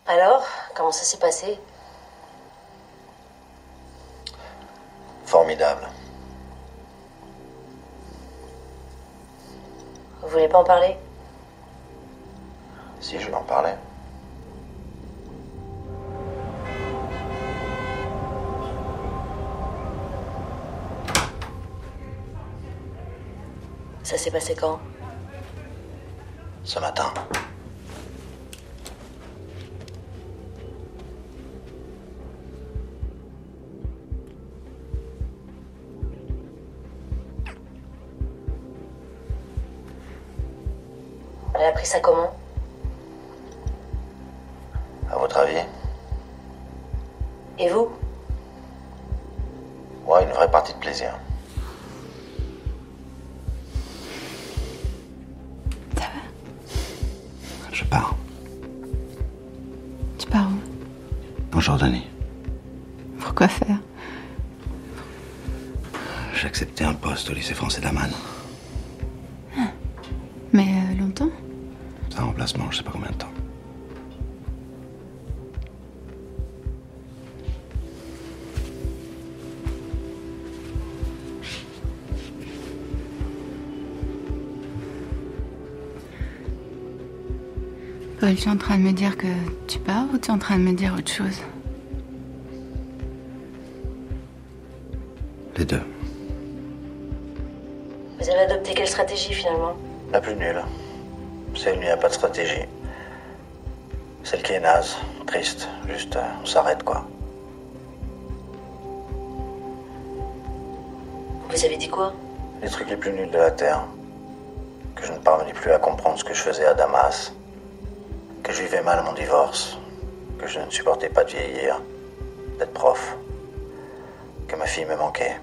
Alors, comment ça s'est passé? Formidable. Vous voulez pas en parler? Si, je vais en parler. Ça s'est passé quand? Ce matin. Elle a pris ça comment? À votre avis? Et vous? Ouais, une vraie partie de plaisir. Ça va? Je pars. Tu pars où? En Jordanie. Pourquoi faire? J'ai accepté un poste au lycée français d'Amman. Mais longtemps? C'est un remplacement, je sais pas combien de temps. Paul, tu es en train de me dire que tu pars ou tu es en train de me dire autre chose? Les deux. Vous avez adopté quelle stratégie finalement? La plus nulle. Celle où il n'y a pas de stratégie. Celle qui est naze, triste, juste on s'arrête quoi. Vous avez dit quoi? Les trucs les plus nuls de la Terre. Que je ne parvenais plus à comprendre ce que je faisais à Damas. Que je vivais mal mon divorce. Que je ne supportais pas de vieillir. D'être prof. Que ma fille me manquait.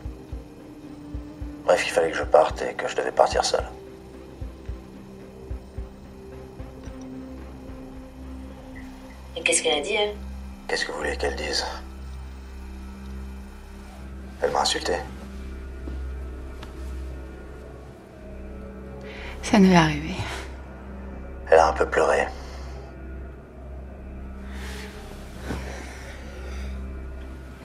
Bref, il fallait que je parte et que je devais partir seul. Et qu'est-ce qu'elle a dit, elle? Qu'est-ce que vous voulez qu'elle dise? Elle m'a insulté. Ça devait arriver. Elle a un peu pleuré.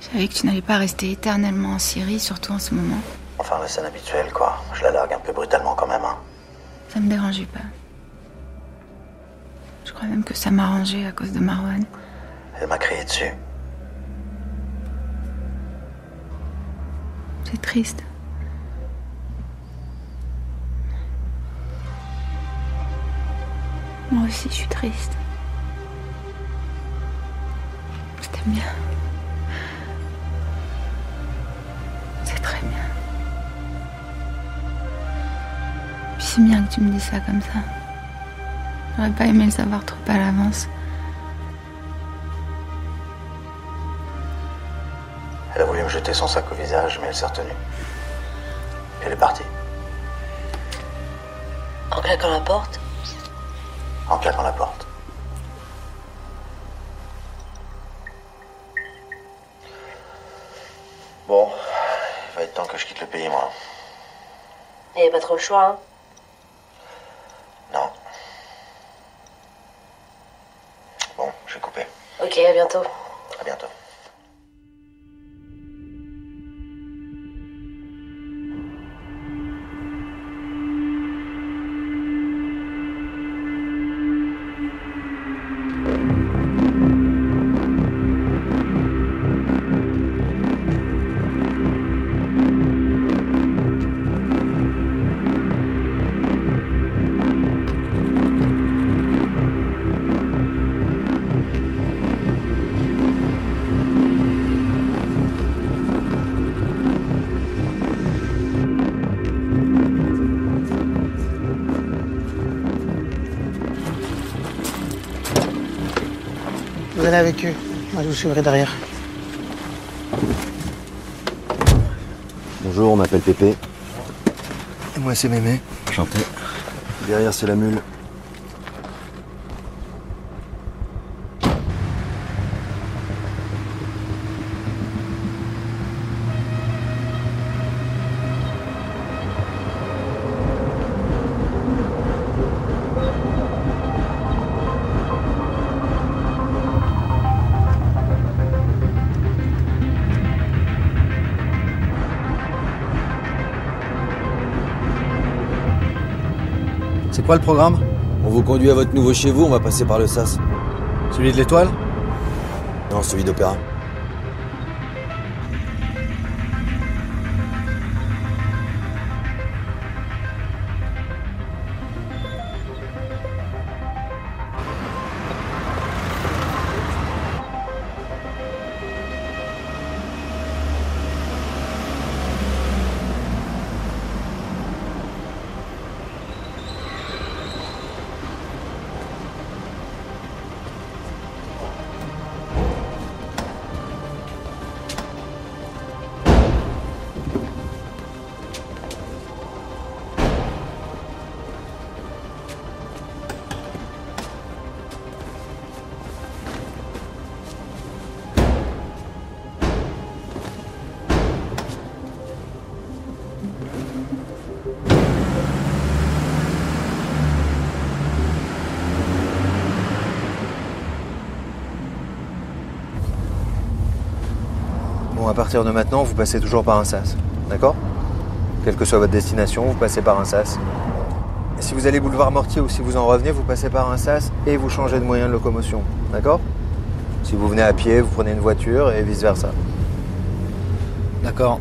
Je savais que tu n'allais pas rester éternellement en Syrie, surtout en ce moment. Enfin, la scène habituelle, quoi. Je la largue un peu brutalement quand même, hein. Ça me dérangeait pas. Je crois même que ça m'arrangeait à cause de Marwan. Elle m'a crié dessus. C'est triste. Moi aussi, je suis triste. Je t'aime bien. C'est très bien. Puis c'est bien que tu me dises ça comme ça. J'aurais pas aimé le savoir trop à l'avance. Elle a voulu me jeter son sac au visage, mais elle s'est retenue. Elle est partie. En claquant la porte? En claquant la porte. Bon, il va être temps que je quitte le pays, moi. Il n'y avait pas trop le choix, hein? Non. Bon, j'ai coupé. Ok, à bientôt. À bientôt. Vous allez avec eux. Moi, je vous suivrai derrière. Bonjour, on m'appelle Pépé. Et moi, c'est Mémé. Enchanté. Derrière, c'est la mule. quoi le programme? On vous conduit à votre nouveau chez vous, on va passer par le SAS. Celui de l'Étoile? Non, celui d'Opéra. Bon, à partir de maintenant, vous passez toujours par un sas, d'accord? Quelle que soit votre destination, vous passez par un sas. Et si vous allez boulevard Mortier ou si vous en revenez, vous passez par un sas et vous changez de moyen de locomotion, d'accord? Si vous venez à pied, vous prenez une voiture et vice-versa. D'accord.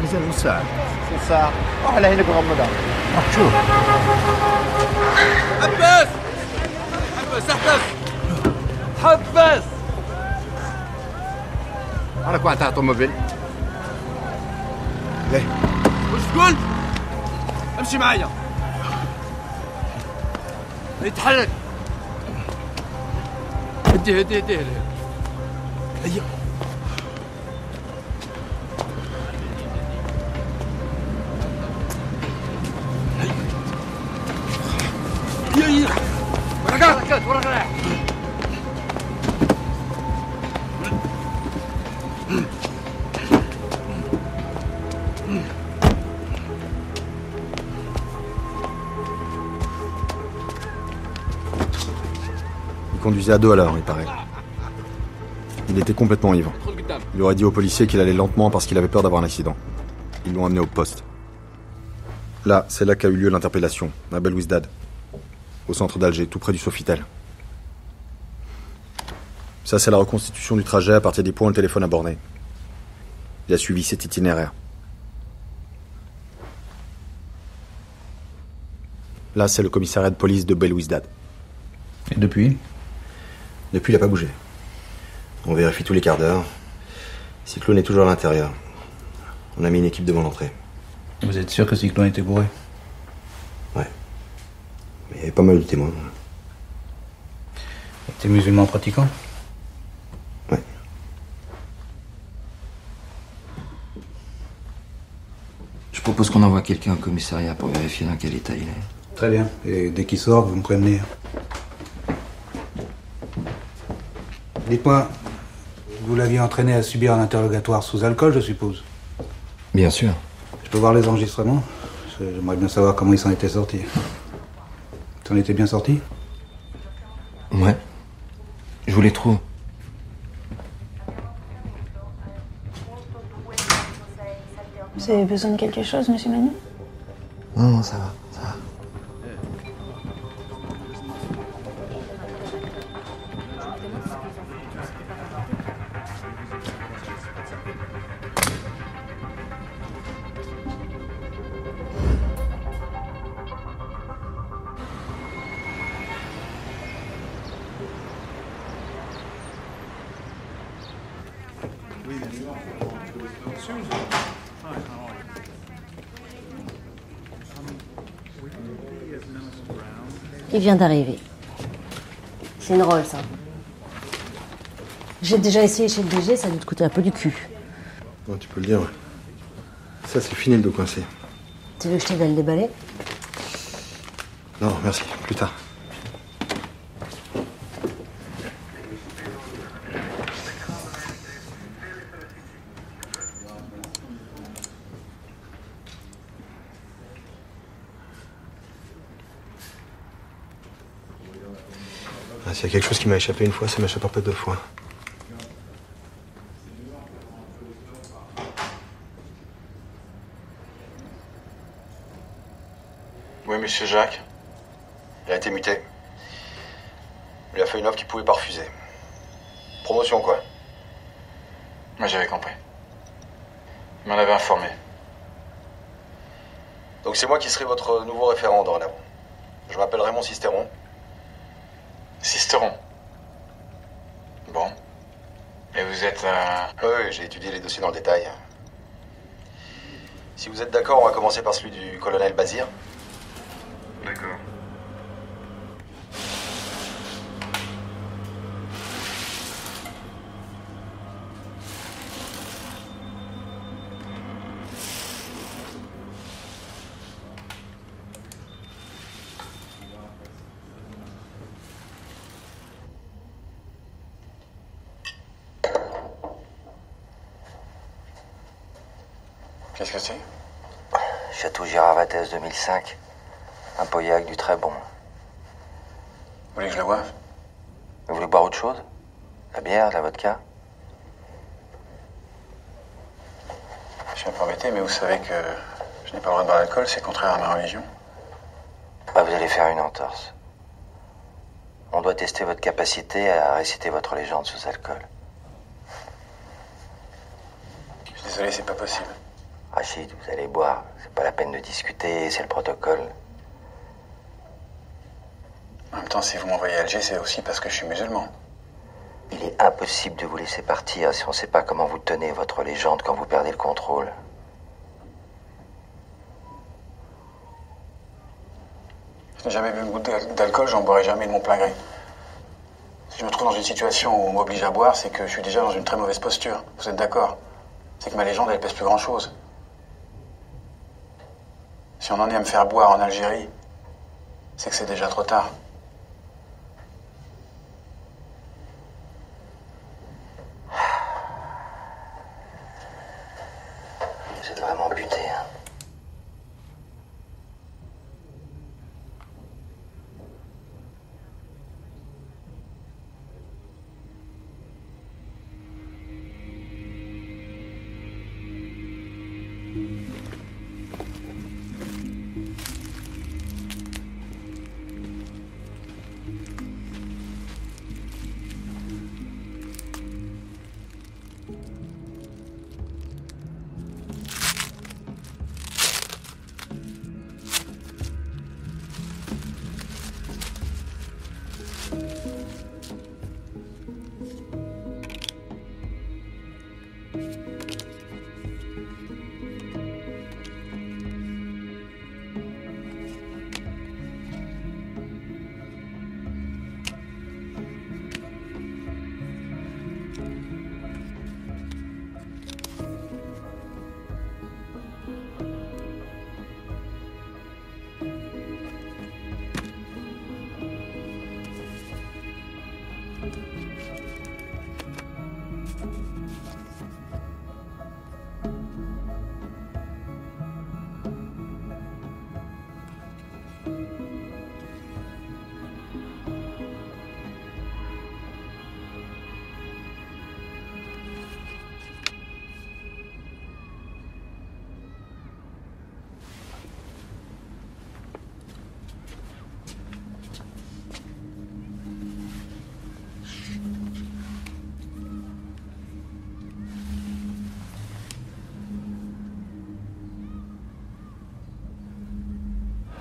نزل وسار وسار وعلى هنا بغمضة شوف حبس حبس احبس حبس أنا كنت على طوموبيل ليه وش تقول؟ امشي معايا يتحرك هديه هديه هديه هيا هيا ورقات ورقات Il conduisait à 2 à l'heure, il paraît. Il était complètement ivre. Il aurait dit aux policiers qu'il allait lentement parce qu'il avait peur d'avoir un accident. Ils l'ont amené au poste. Là, c'est là qu'a eu lieu l'interpellation, à Belouizdad, au centre d'Alger, tout près du Sofitel. Ça, c'est la reconstitution du trajet à partir des points où le téléphone a borné. Il a suivi cet itinéraire. Là, c'est le commissariat de police de Belouizdad. Et depuis? Depuis, il n'a pas bougé. On vérifie tous les quarts d'heure. Cyclone est toujours à l'intérieur. On a mis une équipe devant l'entrée. Vous êtes sûr que Cyclone était bourré? Ouais. Mais il y avait pas mal de témoins. Il était musulman pratiquant? Ouais. Je propose qu'on envoie quelqu'un au commissariat pour vérifier dans quel état il est. Très bien. Et dès qu'il sort, vous me prévenez. Dites-moi, vous l'aviez entraîné à subir un interrogatoire sous alcool, je suppose? Bien sûr. Je peux voir les enregistrements? J'aimerais bien savoir comment il s'en était sorti. T'en étais bien sorti? Ouais. Je vous les trouve. Vous avez besoin de quelque chose, monsieur Manu? Non, ça va, ça va. Il vient d'arriver. C'est une Rolls, hein. J'ai déjà essayé chez le DG, ça doit te coûter un peu du cul. Non, tu peux le dire, ouais. Ça, c'est fini le dos coincé. Tu veux que je t'aide à le déballer? Non, merci. Plus tard. Ah, s'il y a quelque chose qui m'a échappé une fois, ça m'échappera pas deux fois. Oui, monsieur Jacques. Il a été muté. Il a fait une offre qu'il pouvait pas refuser. Promotion, quoi. Moi, j'avais compris. Il m'en avait informé. Donc c'est moi qui serai votre nouveau référent dorénavant. Je m'appelle Raymond Sisteron. Sisteron. Bon. Et vous êtes Oui, j'ai étudié les dossiers dans le détail. Si vous êtes d'accord, on va commencer par celui du colonel Bazir. D'accord. Qu'est-ce que c'est? Château Girard-Vathès 2005. Un Pauillac du très bon. Vous voulez que je le boive? Vous voulez boire autre chose? La bière, la vodka? Je suis un peu embêté, mais vous savez que je n'ai pas le droit de boire l'alcool, c'est contraire à ma religion. Bah, vous allez faire une entorse. On doit tester votre capacité à réciter votre légende sous alcool. Je suis désolé, c'est pas possible. Rachid, vous allez boire. C'est pas la peine de discuter, c'est le protocole. En même temps, si vous m'envoyez à Alger, c'est aussi parce que je suis musulman. Il est impossible de vous laisser partir si on ne sait pas comment vous tenez votre légende quand vous perdez le contrôle. Je n'ai jamais bu une goutte d'alcool, j'en boirai jamais de mon plein gré. Si je me trouve dans une situation où on m'oblige à boire, c'est que je suis déjà dans une très mauvaise posture. Vous êtes d'accord? C'est que ma légende, elle pèse plus grand-chose. Si on en est à me faire boire en Algérie, c'est que c'est déjà trop tard. Vous êtes vraiment buté, hein.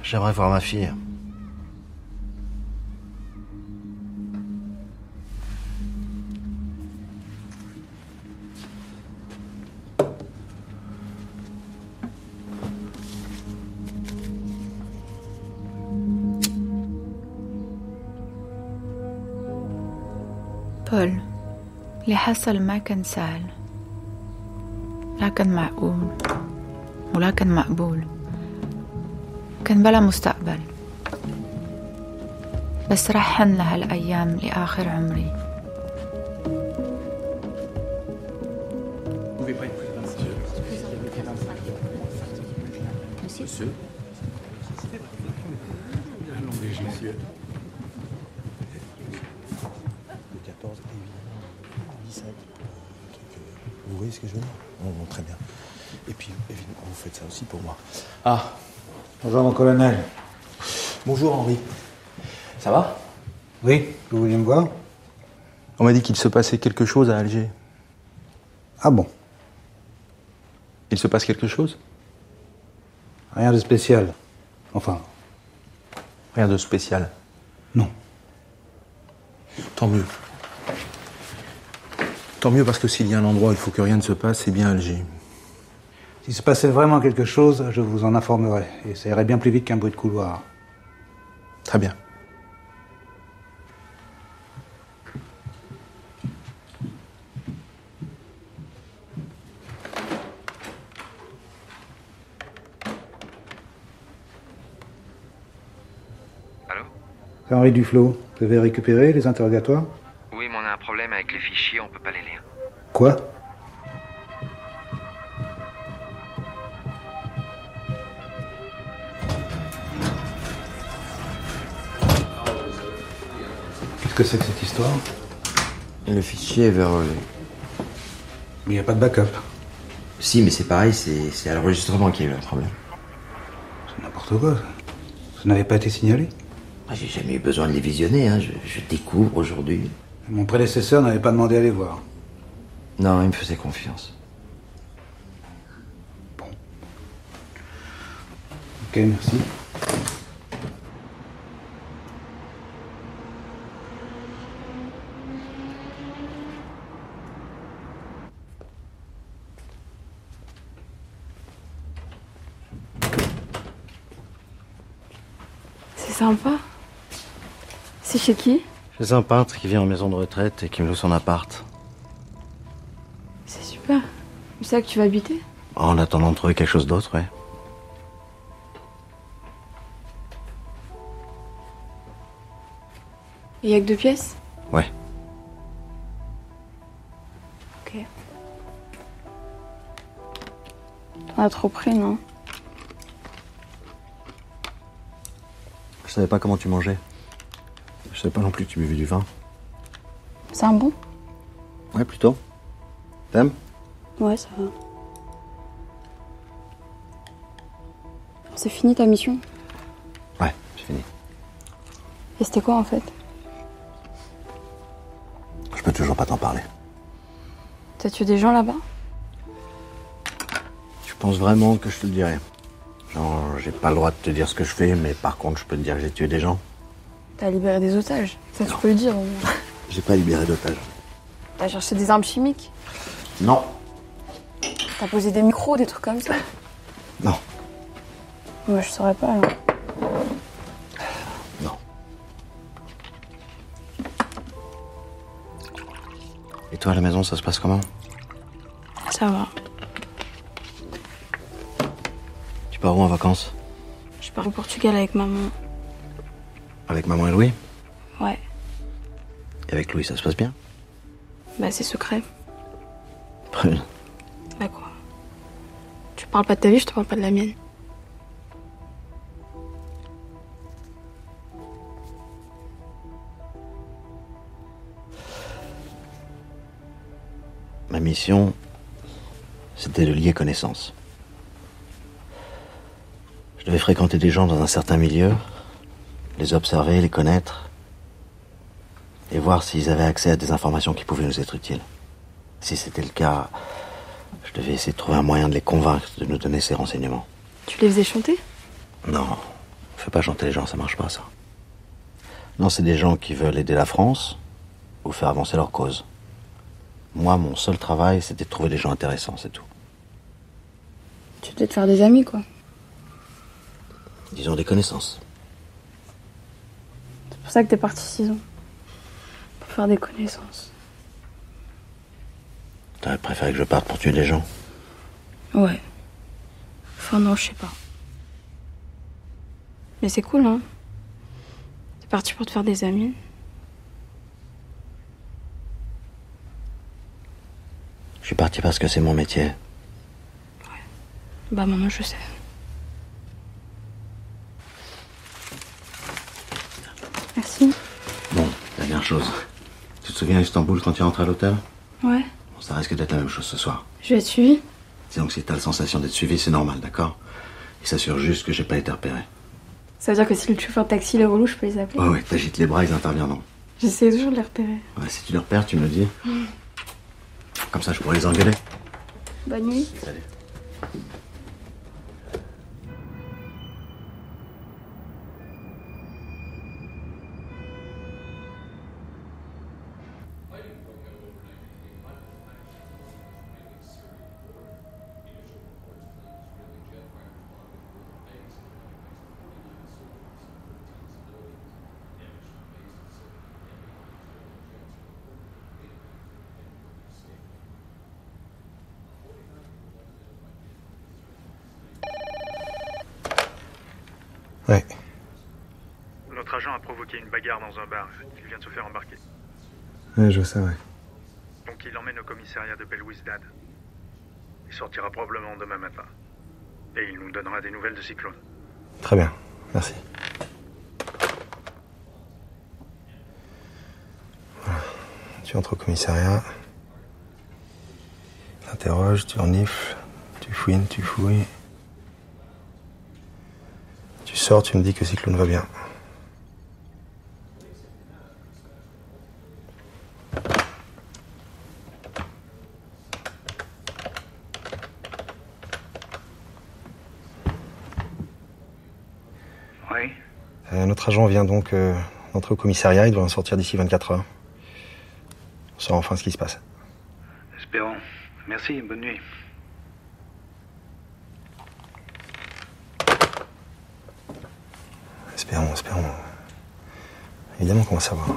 J'aimerais voir ma fille. طفل اللي حصل ما كان سهل، لا كان معقول ولا كان مقبول، كان بلا مستقبل. بس رح حن لهالأيام لآخر عمري. Vous voyez ce que je veux dire? Non, très bien. Et puis, évidemment, vous faites ça aussi pour moi. Ah, bonjour mon colonel. Bonjour Henri. Ça va? Oui, vous vouliez me voir? On m'a dit qu'il se passait quelque chose à Alger. Ah bon? Il se passe quelque chose? Rien de spécial. Enfin... Rien de spécial? Non. Tant mieux. Tant mieux parce que s'il y a un endroit où il faut que rien ne se passe, c'est bien Alger. S'il se passait vraiment quelque chose, je vous en informerai. Et ça irait bien plus vite qu'un bruit de couloir. Très bien. Allô? C'est Henri Duflo. Vous avez récupéré les interrogatoires? Oui, mais on a un problème avec les fichiers, on peut pas les lire. Quoi? Qu'est-ce que c'est que cette histoire? Le fichier est verrouillé. Mais il n'y a pas de backup. Si, mais c'est pareil, c'est à l'enregistrement qu'il y a eu un problème. C'est n'importe quoi. Ça n'avait pas été signalé? J'ai jamais eu besoin de les visionner, hein. Je découvre aujourd'hui. Mon prédécesseur n'avait pas demandé à les voir. Non, il me faisait confiance. Bon. Ok, merci. C'est sympa. C'est chez qui? Chez un peintre qui vient en maison de retraite et qui me loue son appart. C'est super. C'est ça que tu vas habiter? En attendant de trouver quelque chose d'autre, ouais. Il y a que 2 pièces? Ouais. Ok. On a trop pris, non? Je savais pas comment tu mangeais. Je savais pas non plus que tu buvais du vin. C'est un bon? Ouais, plutôt. T'aimes? Ouais, ça va. C'est fini ta mission? Ouais, c'est fini. Et c'était quoi en fait? Je peux toujours pas t'en parler. T'as tué des gens là-bas? Tu penses vraiment que je te le dirais? Genre, j'ai pas le droit de te dire ce que je fais, mais par contre, je peux te dire que j'ai tué des gens. T'as libéré des otages. Ça, tu peux le dire au moins. J'ai pas libéré d'otages. T'as cherché des armes chimiques? Non. T'as posé des micros, des trucs comme ça? Non. Moi, je saurais pas, alors. Non. Et toi, à la maison, ça se passe comment? Ça va. Tu pars où en vacances? Je pars au Portugal avec maman. Avec maman et Louis? Ouais. Et avec Louis, ça se passe bien? Bah, c'est secret. Prune. Bah quoi? Tu parles pas de ta vie, je te parle pas de la mienne. Ma mission, c'était de lier connaissances. Je devais fréquenter des gens dans un certain milieu, les observer, les connaître, et voir s'ils avaient accès à des informations qui pouvaient nous être utiles. Si c'était le cas, je devais essayer de trouver un moyen de les convaincre de nous donner ces renseignements. Tu les faisais chanter? Non, fais pas chanter les gens, ça marche pas, ça. Non, c'est des gens qui veulent aider la France ou faire avancer leur cause. Moi, mon seul travail, c'était de trouver des gens intéressants, c'est tout. Tu devais te faire des amis, quoi. Disons des connaissances. C'est pour ça que t'es parti 6 ans. Pour faire des connaissances. T'aurais préféré que je parte pour tuer des gens? Ouais. Enfin non, je sais pas. Mais c'est cool, hein. T'es parti pour te faire des amis. Je suis parti parce que c'est mon métier. Bah maintenant je sais. Merci. Bon, dernière chose. Tu te souviens à Istanbul quand tu es rentré à l'hôtel? Ouais. Bon, ça risque d'être la même chose ce soir. Je vais te suivre. Disons que si t'as la sensation d'être suivi, c'est normal, d'accord? Il s'assure juste que j'ai pas été repéré. Ça veut dire que si le chauffeur de taxi les relou, je peux les appeler? Ouais, t'agites les bras, ils interviendront. J'essaie toujours de les repérer. Ouais, si tu les repères, tu me le dis. Comme ça, je pourrais les engueuler. Bonne nuit. Salut. Ouais. Notre agent a provoqué une bagarre dans un bar. Il vient de se faire embarquer. Ouais, je sais, ouais. Donc il l'emmène au commissariat de Belouizdad. Il sortira probablement demain matin. Et il nous donnera des nouvelles de Cyclone. Très bien, merci. Voilà. Tu entres au commissariat. Tu interroges, tu renifles, tu fouines, tu fouilles. Tu sors, tu me dis que Cyclone va bien. Oui. Notre agent vient donc d'entrer au commissariat, il doit en sortir d'ici 24 heures. On saura enfin ce qui se passe. Espérons. Merci, bonne nuit. Espérons. Évidemment qu'on va savoir.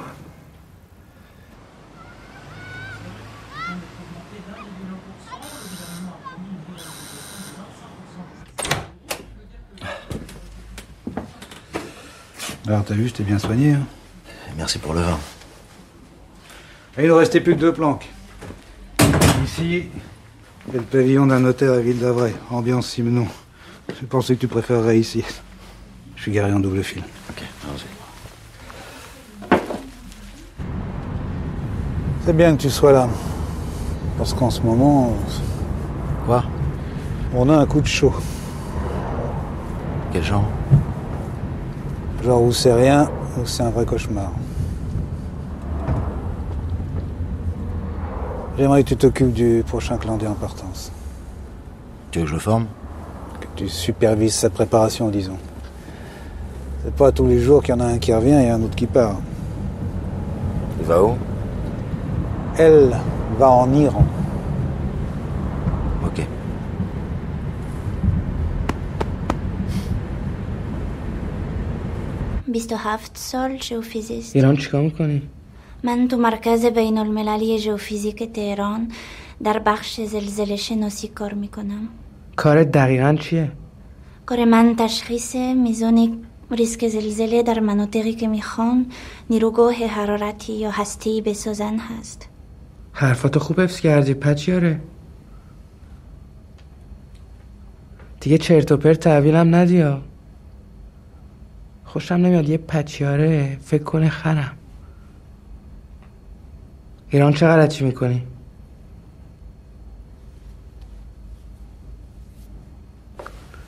Alors, t'as vu, je t'ai bien soigné. Hein. Merci pour le vin. Et il ne restait plus que 2 planques. Ici, il y a le pavillon d'un notaire à Ville d'Avray, ambiance Simenon. Je pensais que tu préférerais ici. Je suis garé en double fil. Ok, allons-y. C'est bien que tu sois là. Parce qu'en ce moment... Quoi? On a un coup de chaud. Quel genre? Genre où c'est rien, où c'est un vrai cauchemar. J'aimerais que tu t'occupes du prochain clan d'importance. Tu veux que je le forme? Que tu supervises sa préparation, disons. C'est pas tous les jours qu'il y en a un qui revient et un autre qui part. Il va où? Elle va en Iran. Ok. بیست و 7 سال ژئوفیزیست. ایران چیکار میکنی؟ من تو مرکز بین المللی ژئوفیزیک تهران در بخش زلزله شناسی کار میکنم. کارت دقیقاً چیه؟ کار من تشخیص میزان ریسک زلزله در مناطقی که میخوان نیروگاه حرارتی یا هسته‌ای بسازن هست. حرفاتو خوب حفظ کردی پچیاره. دیگه چرت و پرت تحویلم ندیا. خوشم نمیاد یه پچیاره فکر کنه خرم. ایران چه غلطی میکنی؟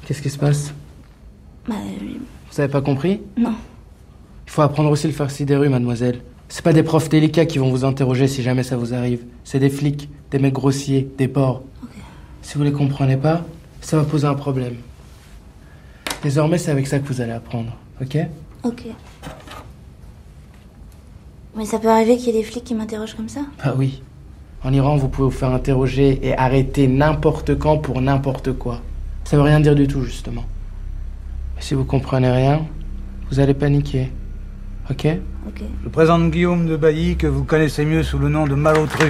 Qu'est-ce qui se passe? Vous avez pas compris? Non. Il faut apprendre aussi le farci des rues, mademoiselle. C'est pas des profs délicats qui vont vous interroger si jamais ça vous arrive. C'est des flics, des mecs grossiers, des porcs. Okay. Si vous les comprenez pas, ça va poser un problème. Désormais, c'est avec ça que vous allez apprendre, ok? Ok. Mais ça peut arriver qu'il y ait des flics qui m'interrogent comme ça? Ah oui. En Iran, vous pouvez vous faire interroger et arrêter n'importe quand pour n'importe quoi. Ça veut rien dire du tout, justement. Mais si vous comprenez rien, vous allez paniquer. Ok? Ok. Je présente Guillaume de Bailly, que vous connaissez mieux sous le nom de Malotru.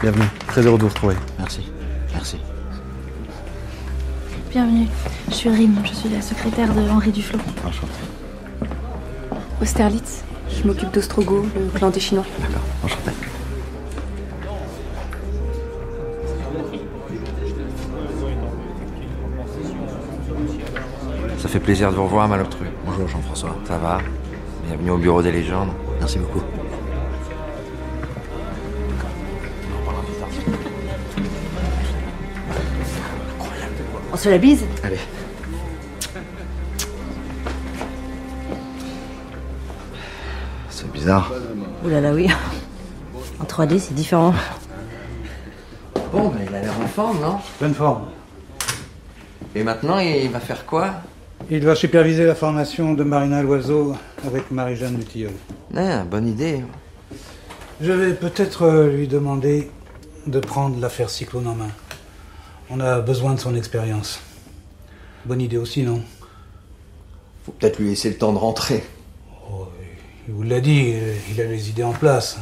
Bienvenue. Très heureux de vous retrouver. Merci. Merci. Bienvenue. Je suis Rim, je suis la secrétaire de Henri Duflo. Enchanté. Austerlitz, je m'occupe d'Ostrogo, le clan des Chinois. D'accord, enchanté. Ça fait plaisir de vous revoir, Malotru. Bonjour Jean-François. Ça va? Bienvenue au bureau des légendes. Merci beaucoup. On se la bise? Allez. C'est bizarre. Ouh là là, oui. En 3D, c'est différent. Bon, mais il a l'air en forme, non? Pleine forme. Et maintenant, il va faire quoi? Il va superviser la formation de Marina Loiseau avec Marie-Jeanne Dutilleul. Ah, bonne idée. Je vais peut-être lui demander de prendre l'affaire Cyclone en main. On a besoin de son expérience. Bonne idée aussi, non? Faut peut-être lui laisser le temps de rentrer. Oh, il vous l'a dit, il a les idées en place.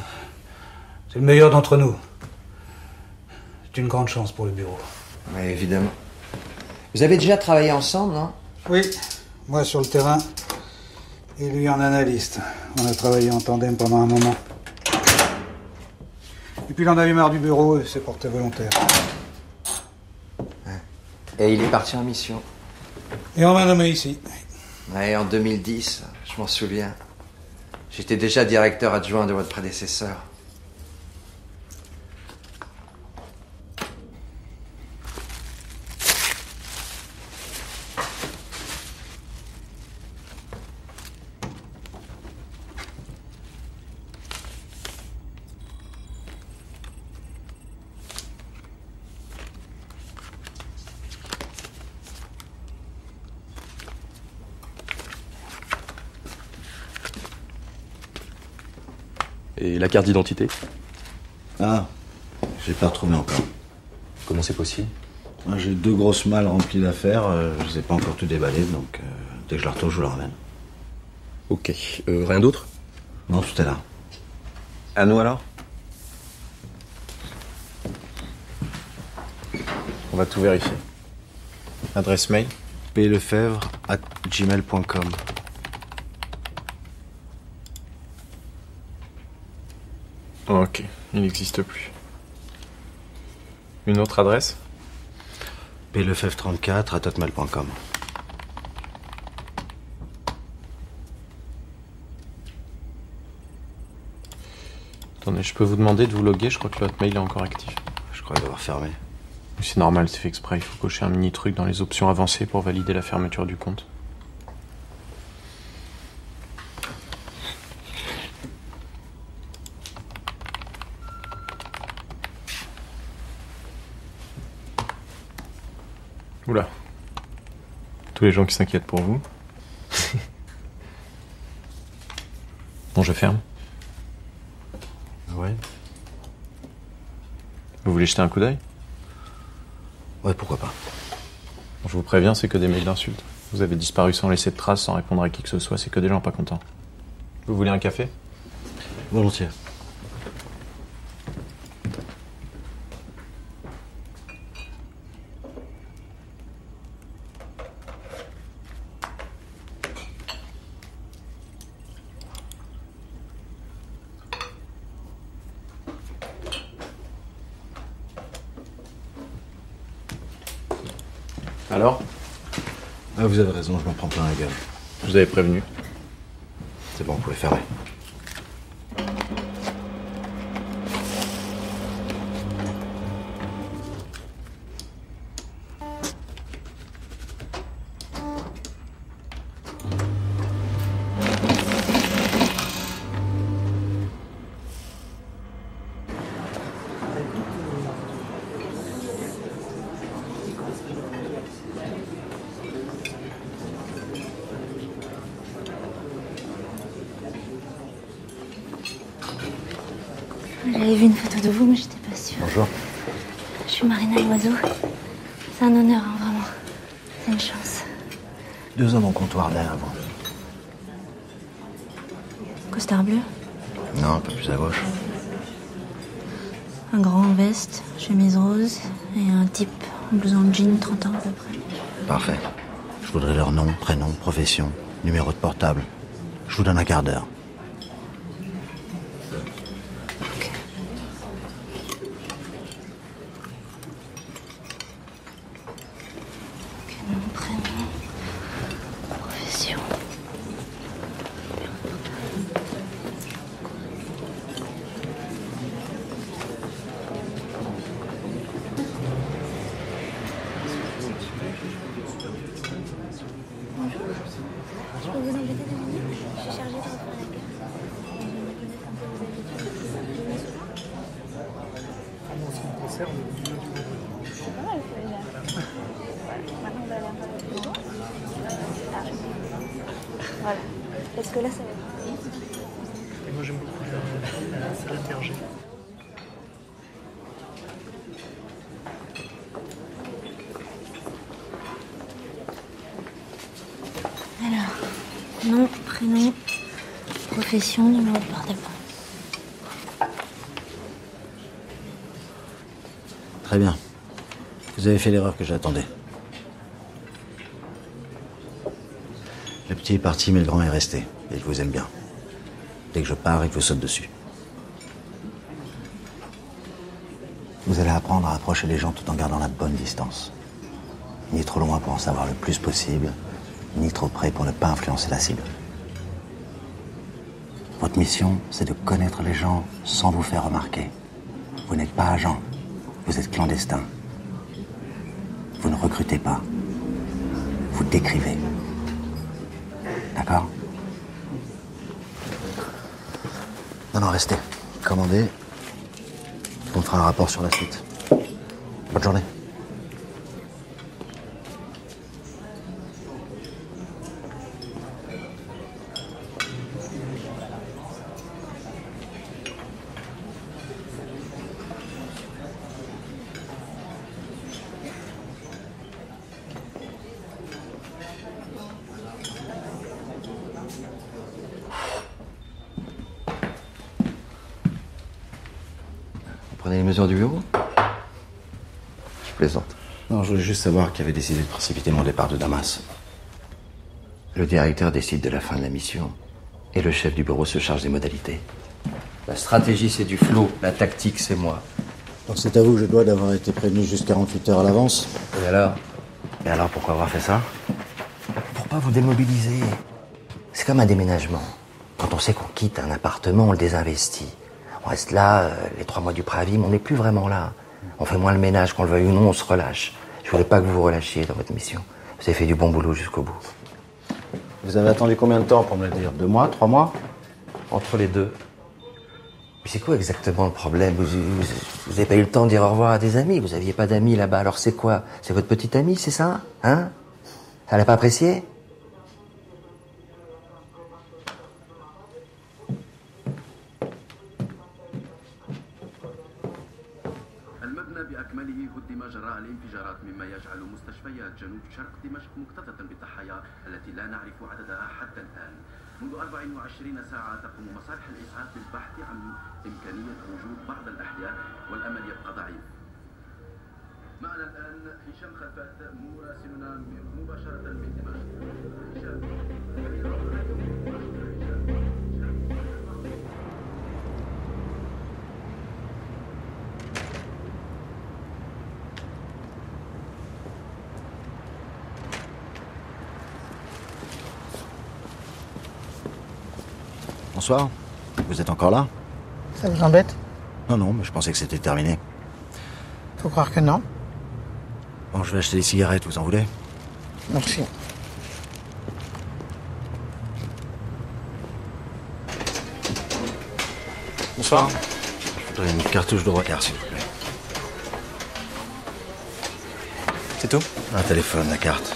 C'est le meilleur d'entre nous. C'est une grande chance pour le bureau. Oui, évidemment. Vous avez déjà travaillé ensemble, non? Oui, moi sur le terrain et lui en analyste. On a travaillé en tandem pendant un moment. Et puis il en a eu marre du bureau et s'est porté volontaire. Et il est parti en mission. Et on m'a nommé ici. Ouais, en 2010, je m'en souviens. J'étais déjà directeur adjoint de votre prédécesseur. Et la carte d'identité? Ah, j'ai pas retrouvé encore. Comment c'est possible? J'ai 2 grosses malles remplies d'affaires, je les ai pas encore tout déballé, donc dès que je la retrouve, je vous la ramène. Ok. Rien d'autre? Non, tout est là. À nous alors? On va tout vérifier. Adresse mail? plefebvre@gmail.com. Ok, il n'existe plus. Une autre adresse? plefebvre34@hotmail.com. Attendez, je peux vous demander de vous loguer? Je crois que le Hotmail est encore actif. Je crois devoir fermer. C'est normal, c'est fait exprès. Il faut cocher un mini truc dans les options avancées pour valider la fermeture du compte. Oula. Tous les gens qui s'inquiètent pour vous. Bon, je ferme. Ouais. Vous voulez jeter un coup d'œil? Ouais, pourquoi pas. Bon, je vous préviens, c'est que des mails d'insultes. Vous avez disparu sans laisser de traces, sans répondre à qui que ce soit, c'est que des gens pas contents. Vous voulez un café? Volontiers. Alors? Ah, vous avez raison, je m'en prends plein la gueule. Je vous avais prévenu. C'est bon, vous pouvez fermer. J'avais vu une photo de vous, mais j'étais pas sûre. Bonjour. Je suis Marina Loiseau. C'est un honneur, hein, vraiment. C'est une chance. 2 hommes en comptoir derrière vous. Costard bleu? Non, un peu plus à gauche. Un grand en veste, chemise rose, et un type en blouson jean, 30 ans à peu près. Parfait. Je voudrais leur nom, prénom, profession, numéro de portable. Je vous donne un quart d'heure. Nom, prénom, profession. Je peux vous embêter 2 minutes? Je suis chargée de refaire la carte. Je vais me connaître un peu vos habitudes. En ce qui me concerne, C'est pas mal, ça, déjà. Maintenant, on va aller un peu plus loin. Voilà. Parce que là, ça va être... Et moi, j'aime beaucoup la salade berger. Alors, nom, prénom, profession, numéro de portable. Très bien. Vous avez fait l'erreur que j'attendais. Le petit est parti, mais le grand est resté. Et il vous aime bien. Dès que je pars, il vous saute dessus. Vous allez apprendre à approcher les gens tout en gardant la bonne distance. Ni trop loin pour en savoir le plus possible, ni trop près pour ne pas influencer la cible. Votre mission, c'est de connaître les gens sans vous faire remarquer. Vous n'êtes pas agent, vous êtes clandestin. Vous ne recrutez pas, vous décrivez. D'accord? Non, restez. Commandez. On fera un rapport sur la suite. Bonne journée. Prenez les mesures du bureau? Je plaisante. Non, je voulais juste savoir qui avait décidé de précipiter mon départ de Damas. Le directeur décide de la fin de la mission et le chef du bureau se charge des modalités. La stratégie, c'est du flot. La tactique, c'est moi. Donc c'est à vous que je dois d'avoir été prévenu juste 48 heures à l'avance. Et alors? Et alors, pourquoi avoir fait ça? Pour pas vous démobiliser. C'est comme un déménagement. Quand on sait qu'on quitte un appartement, on le désinvestit. On reste là, les 3 mois du préavis, mais on n'est plus vraiment là. On fait moins le ménage, qu'on le veuille ou non, on se relâche. Je voulais pas que vous vous relâchiez dans votre mission. Vous avez fait du bon boulot jusqu'au bout. Vous avez attendu combien de temps pour me le dire? 2 mois? 3 mois? Entre les deux. Mais c'est quoi exactement le problème? Vous avez pas eu le temps de dire au revoir à des amis. Vous aviez pas d'amis là-bas. Alors c'est quoi? C'est votre petite amie, c'est ça? Hein? Elle a pas apprécié? المبنى بأكمله هدم جراء الانفجارات مما يجعل مستشفيات جنوب شرق دمشق مكتظة بالضحايا التي لا نعرف عددها حتى الآن. منذ 24 ساعة تقوم مصالح الإسعاف بالبحث عن إمكانية وجود بعض الأحياء والأمل يبقى ضعيف. معنا الآن هشام خلفات مراسلنا مباشرة من دمشق. هشام. Bonsoir. Vous êtes encore là? Ça vous embête? Non, mais je pensais que c'était terminé. Faut croire que non. Bon, je vais acheter des cigarettes, vous en voulez? Merci. Bonsoir. Je voudrais une cartouche de regard, s'il vous plaît. C'est tout? Un téléphone, la carte.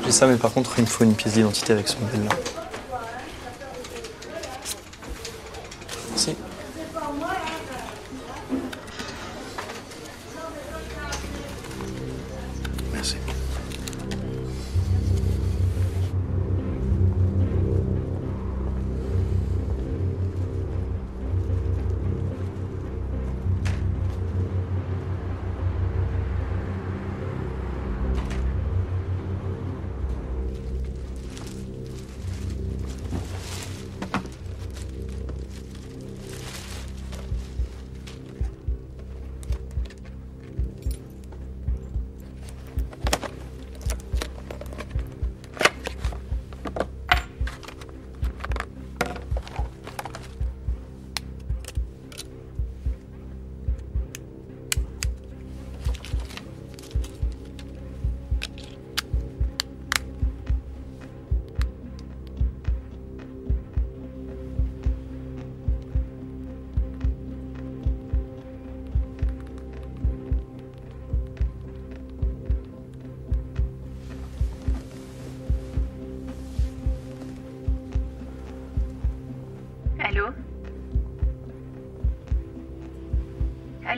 J'ai ça, mais par contre, il me faut une pièce d'identité avec ce modèle-là. Merci. Merci.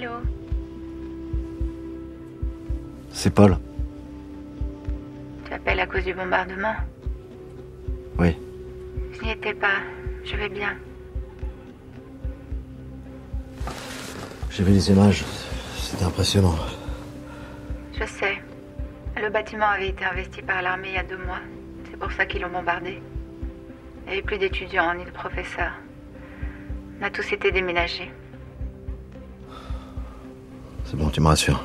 Allô? C'est Paul. Tu appelles à cause du bombardement? Oui. Je n'y étais pas. Je vais bien. J'ai vu les images. C'était impressionnant. Je sais. Le bâtiment avait été investi par l'armée il y a 2 mois. C'est pour ça qu'ils l'ont bombardé. Il n'y avait plus d'étudiants ni de professeurs. On a tous été déménagés. C'est bon, tu me rassures.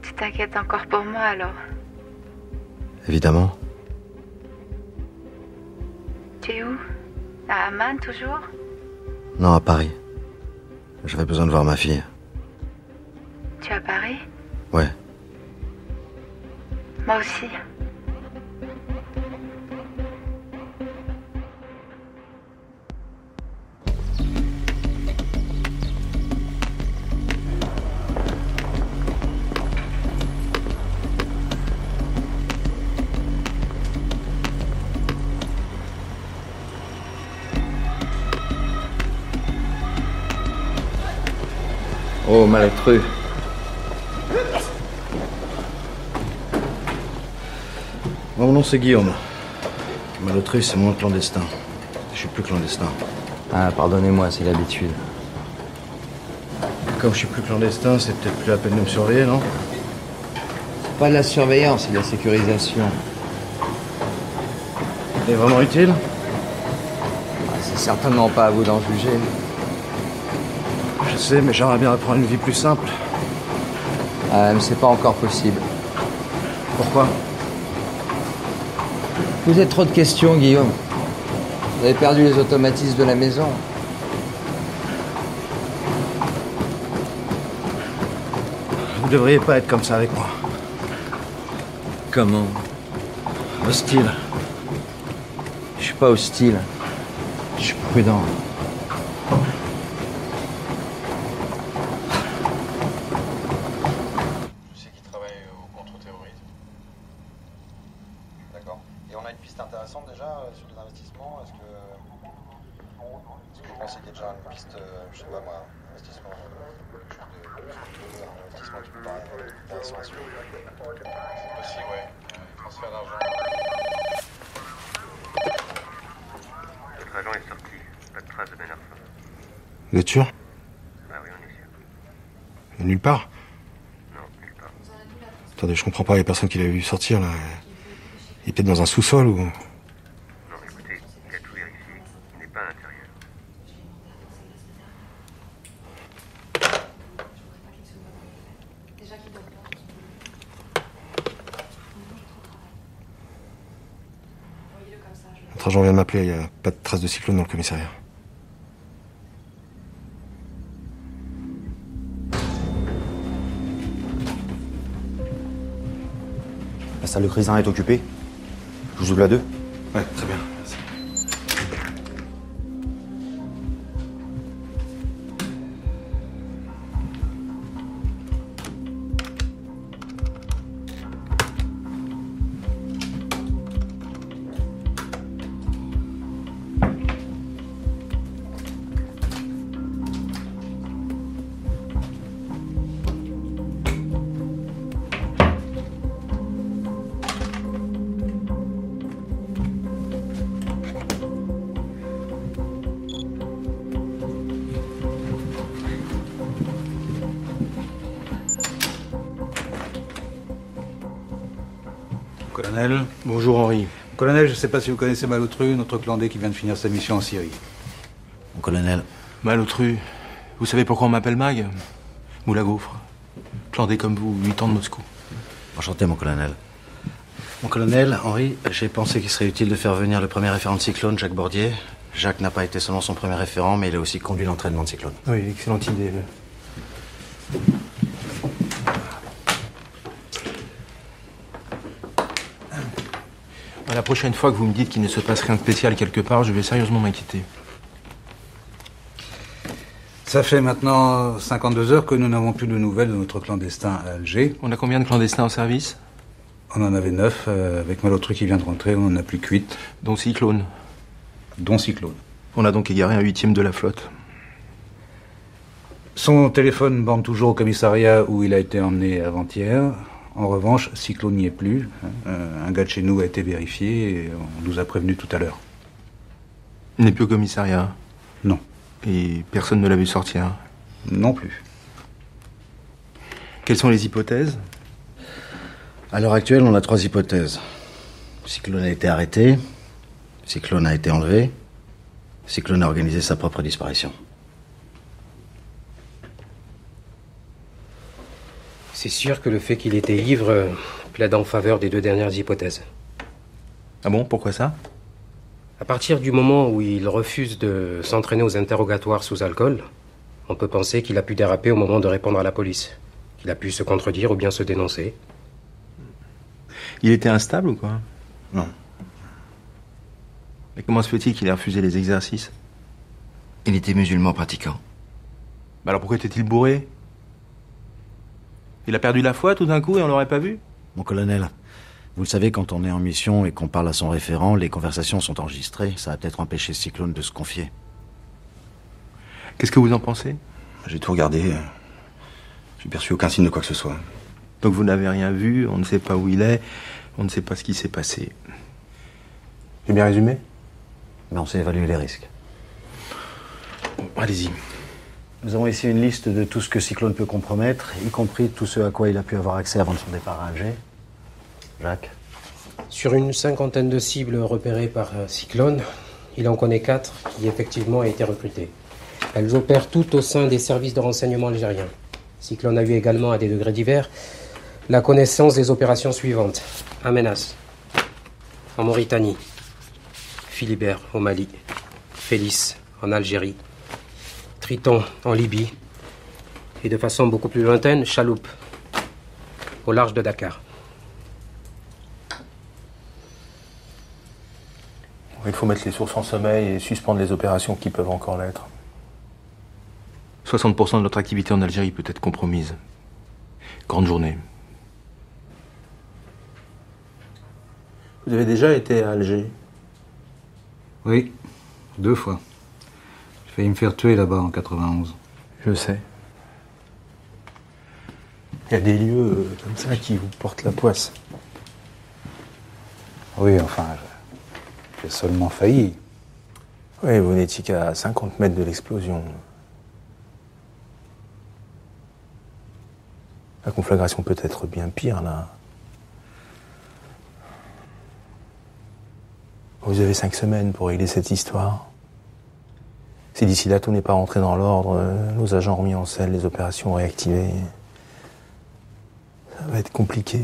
Tu t'inquiètes encore pour moi alors? Évidemment. Tu es où? À Amman toujours? Non, à Paris. J'avais besoin de voir ma fille. Tu es à Paris? Ouais. Moi aussi. Oh, malheureux. Mon nom c'est Guillaume. Malotru, c'est mon clandestin. Je suis plus clandestin. Ah, pardonnez-moi, c'est l'habitude. Comme je suis plus clandestin, c'est peut-être plus la peine de me surveiller, non? C'est pas de la surveillance, c'est de la sécurisation. C'est vraiment utile? Ah, c'est certainement pas à vous d'en juger. Je sais, mais j'aimerais bien reprendre une vie plus simple. Ah, mais c'est pas encore possible. Pourquoi? Vous êtes trop de questions, Guillaume. Vous avez perdu les automatismes de la maison. Vous devriez pas être comme ça avec moi. Comment? Hostile. Je suis pas hostile. Je suis prudent. Je sais qu'il travaille au contre-terrorisme. D'accord. Et on a une piste intéressante déjà sur les investissements. Est-ce que vous pensez qu'il y a déjà une piste, je sais pas moi, investissement, quelque chose de investissement qui peut paraître intéressant à suivre? C'est possible, ouais. Transfert d'argent. Notre agent est sorti. Pas de trace de Ben Arfa. Vous êtes sûr? Ah oui, on est sûr. Et nulle part? Non, nulle part. Attendez, je comprends pas, il y a personne qui l'avait vu sortir là. Il est peut-être dans un sous-sol ou... Non, écoutez, il a tout vérifié. Il n'est pas à l'intérieur. Notre agent vient de m'appeler, il n'y a pas de trace de cyclone dans le commissariat. La salle de Crisin est occupée. Je vous ouvre la 2. Ouais, très bien, merci. Colonel. Bonjour Henri. Colonel, je ne sais pas si vous connaissez Malotru, notre clandé qui vient de finir sa mission en Syrie. Mon colonel. Malotru, vous savez pourquoi on m'appelle Mag? Moula Gaufre. Clandé comme vous, 8 ans de Moscou. Enchanté, mon colonel. Mon colonel, Henri, j'ai pensé qu'il serait utile de faire venir le premier référent de Cyclone, Jacques Bordier. Jacques n'a pas été seulement son premier référent, mais il a aussi conduit l'entraînement de Cyclone. Oui, excellente idée. La prochaine fois que vous me dites qu'il ne se passe rien de spécial quelque part, je vais sérieusement m'inquiéter. Ça fait maintenant 52 heures que nous n'avons plus de nouvelles de notre clandestin à Alger. On a combien de clandestins en service? On en avait 9, avec Malotru qui vient de rentrer, on n'en a plus que 8. Dont Cyclone. Dont Cyclone. On a donc égaré un 8e de la flotte. Son téléphone bande toujours au commissariat où il a été emmené avant-hier. En revanche, Cyclone n'y est plus. Un gars de chez nous a été vérifié et on nous a prévenu tout à l'heure. Il n'est plus au commissariat? Non. Et personne ne l'a vu sortir? Non plus. Quelles sont les hypothèses? À l'heure actuelle, on a 3 hypothèses. Cyclone a été arrêté, Cyclone a été enlevé, Cyclone a organisé sa propre disparition. C'est sûr que le fait qu'il était ivre plaide en faveur des 2 dernières hypothèses. Ah bon? Pourquoi ça? À partir du moment où il refuse de s'entraîner aux interrogatoires sous alcool, on peut penser qu'il a pu déraper au moment de répondre à la police. Qu'il a pu se contredire ou bien se dénoncer. Il était instable ou quoi? Non. Mais comment se fait-il qu'il ait refusé les exercices? Il était musulman pratiquant. Bah alors pourquoi était-il bourré? Il a perdu la foi tout d'un coup et on l'aurait pas vu? Mon colonel, vous le savez, quand on est en mission et qu'on parle à son référent, les conversations sont enregistrées. Ça a peut-être empêché Cyclone de se confier. Qu'est-ce que vous en pensez? J'ai tout regardé. J'ai perçu aucun signe de quoi que ce soit. Donc vous n'avez rien vu, on ne sait pas où il est, on ne sait pas ce qui s'est passé. J'ai bien résumé? Mais on sait évaluer les risques. Bon, allez-y. Nous avons ici une liste de tout ce que Cyclone peut compromettre, y compris tout ce à quoi il a pu avoir accès avant son départ à Alger. Jacques? Sur une 50aine de cibles repérées par Cyclone, il en connaît 4 qui effectivement ont été recrutées. Elles opèrent toutes au sein des services de renseignement algériens. Cyclone a eu également, à des degrés divers, la connaissance des opérations suivantes. Amenas, en Mauritanie. Philibert, au Mali. Félix, en Algérie. Triton, en Libye. Et de façon beaucoup plus lointaine, Chaloupe, au large de Dakar. Il faut mettre les sources en sommeil et suspendre les opérations qui peuvent encore l'être. 60% de notre activité en Algérie peut être compromise. Grande journée. Vous avez déjà été à Alger? Oui, 2 fois. J'ai failli me faire tuer là-bas en 91. Je sais. Il y a des lieux comme ça qui vous portent la poisse. Oui, enfin, j'ai seulement failli. Oui, vous n'étiez qu'à 50 mètres de l'explosion. La conflagration peut être bien pire, là. Vous avez 5 semaines pour régler cette histoire. Si d'ici là tout n'est pas rentré dans l'ordre, nos agents remis en selle, les opérations réactivées, ça va être compliqué.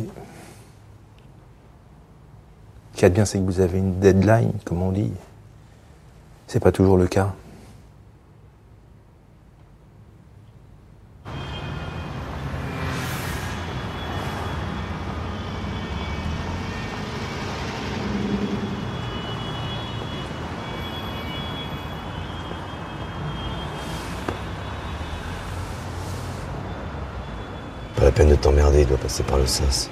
Ce qu'il y a de bien, c'est que vous avez une deadline, comme on dit. C'est pas toujours le cas. Pas la peine de t'emmerder, il doit passer par le sas.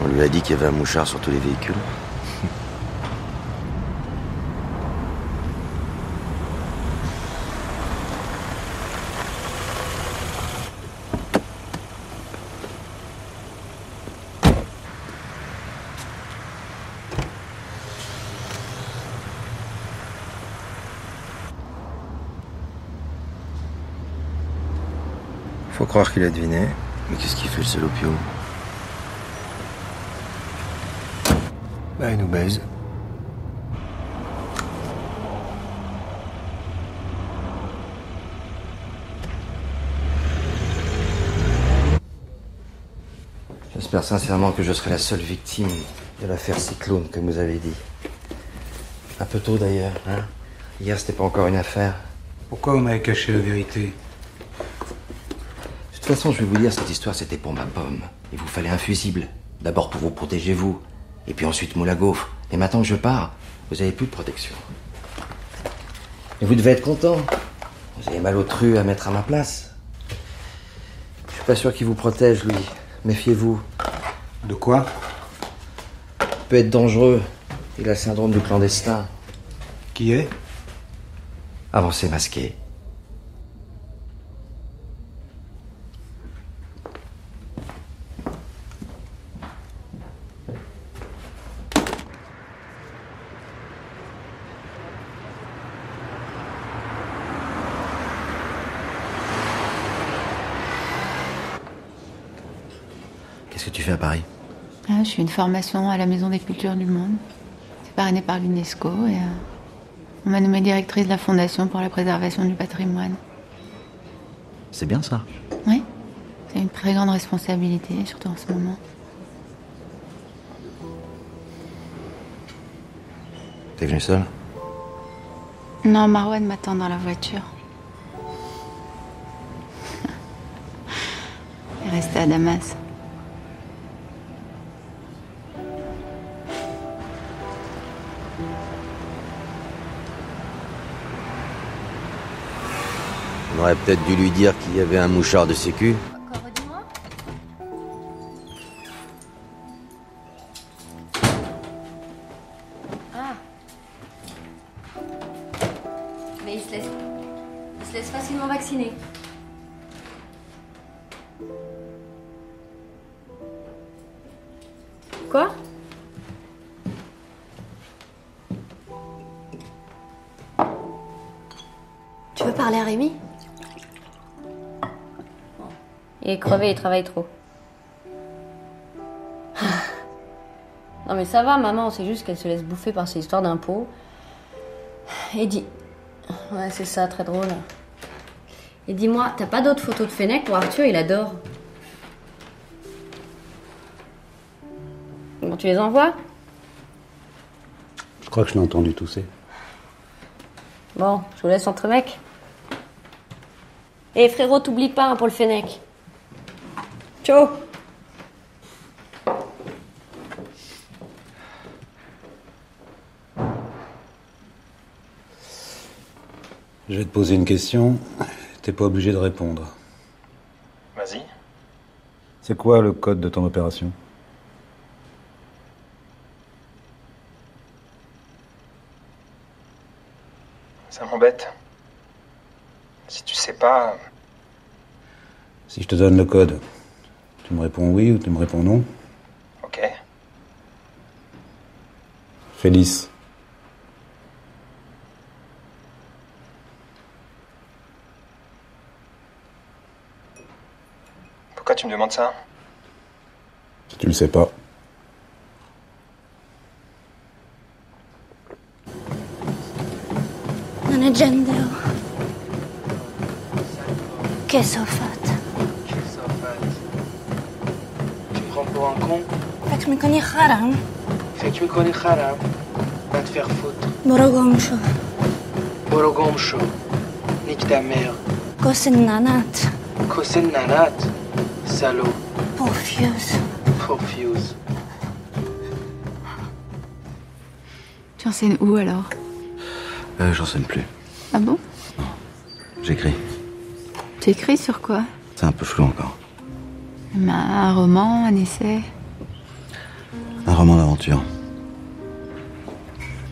On lui a dit qu'il y avait un mouchard sur tous les véhicules. Faut croire qu'il a deviné. Mais qu'est-ce qu'il fait, le salopio? Bah, il nous baise. J'espère sincèrement que je serai la seule victime de l'affaire Cyclone, comme vous avez dit. Un peu tôt d'ailleurs, hein? Hier, c'était pas encore une affaire. Pourquoi vous m'avez caché la vérité? De toute façon, je vais vous dire, cette histoire, c'était pour ma pomme. Il vous fallait un fusible. D'abord pour vous protéger, vous. Et puis ensuite moule à gaufre. Et maintenant que je pars, vous avez plus de protection. Et vous devez être content. Vous avez mal au tru à mettre à ma place. Je suis pas sûr qu'il vous protège, lui. Méfiez-vous. De quoi? Il peut être dangereux. Il a le syndrome du clandestin. Qui est? Avancez masqué. Qu'est-ce que tu fais à Paris? Je fais une formation à la Maison des Cultures du Monde. C'est parrainé par l'UNESCO et on m'a nommée directrice de la Fondation pour la préservation du patrimoine. C'est bien ça. Oui, c'est une très grande responsabilité, surtout en ce moment. T'es venu seul? Non, Marwan m'attend dans la voiture. Il est resté à Damas. On aurait peut-être dû lui dire qu'il y avait un mouchard de sécu. Ah. Mais il se laisse facilement vacciner. Quoi? Tu veux parler à Rémi? Il est crevé, il travaille trop. Non mais ça va, maman, c'est juste qu'elle se laisse bouffer par ces histoires d'impôts. Et dis... Ouais, c'est ça, très drôle. Et dis-moi, t'as pas d'autres photos de Fennec pour Arthur? Il adore. Bon, tu les envoies? Je crois que je l'ai entendu tousser. Bon, je vous laisse entre mecs. Et frérot, t'oublie pas hein, pour le Fennec. Ciao. Je vais te poser une question. T'es pas obligé de répondre. Vas-y. C'est quoi le code de ton opération? Ça m'embête. Si tu sais pas... Si je te donne le code, tu me réponds oui ou tu me réponds non? Ok. Félix. Pourquoi tu me demandes ça? Si tu le sais pas. Non è genero. Che so fatto? Tu me prends pour un con? Fait que je me connais haram. Fait que tu me connais haram. Va te faire foutre. Borogomsho. Borogomsho. Nique ta mère. Kosen nanat. Kosen nanat. Salaud. Porfius. Porfius. Tu enseignes où alors? J'enseigne plus. Ah bon? J'écris. Tu écris sur quoi? C'est un peu flou encore. Un roman, un essai? Un roman d'aventure.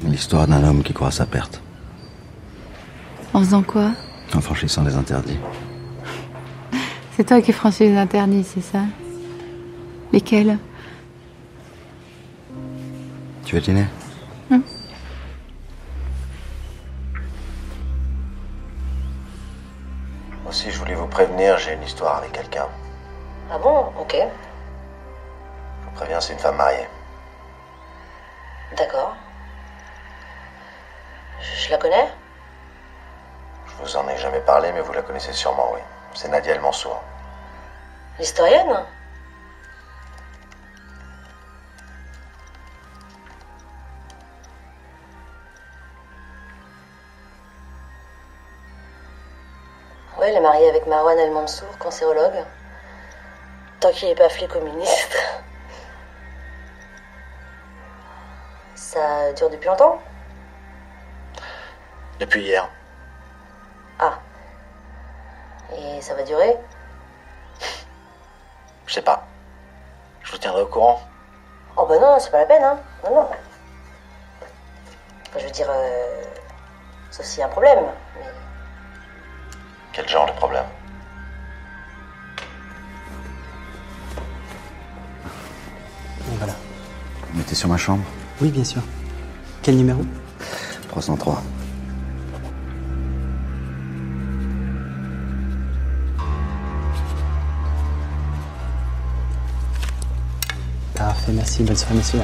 L'histoire d'un homme qui croit à sa perte. En faisant quoi? En franchissant les interdits. C'est toi qui franchis les interdits, c'est ça? Lesquels? Tu veux dîner? Aussi, je voulais vous prévenir, j'ai une histoire avec quelqu'un. Ah bon? Ok. Je vous préviens, c'est une femme mariée. D'accord. Je la connais? Je vous en ai jamais parlé, mais vous la connaissez sûrement, oui. C'est Nadia El Mansour. L'historienne? Oui, elle est mariée avec Marwan El Mansour, cancérologue. Tant qu'il n'est pas flic communiste. Ça dure depuis longtemps? Depuis hier. Ah. Et ça va durer? Je sais pas. Je vous tiendrai au courant. Oh bah non, c'est pas la peine, hein. Non, non. Enfin, je veux dire, sauf s'il y a un problème. Mais... Quel genre de problème? Voilà. Vous mettez sur ma chambre? Oui, bien sûr. Quel numéro? 303. Parfait, merci. Bonne soirée, messieurs.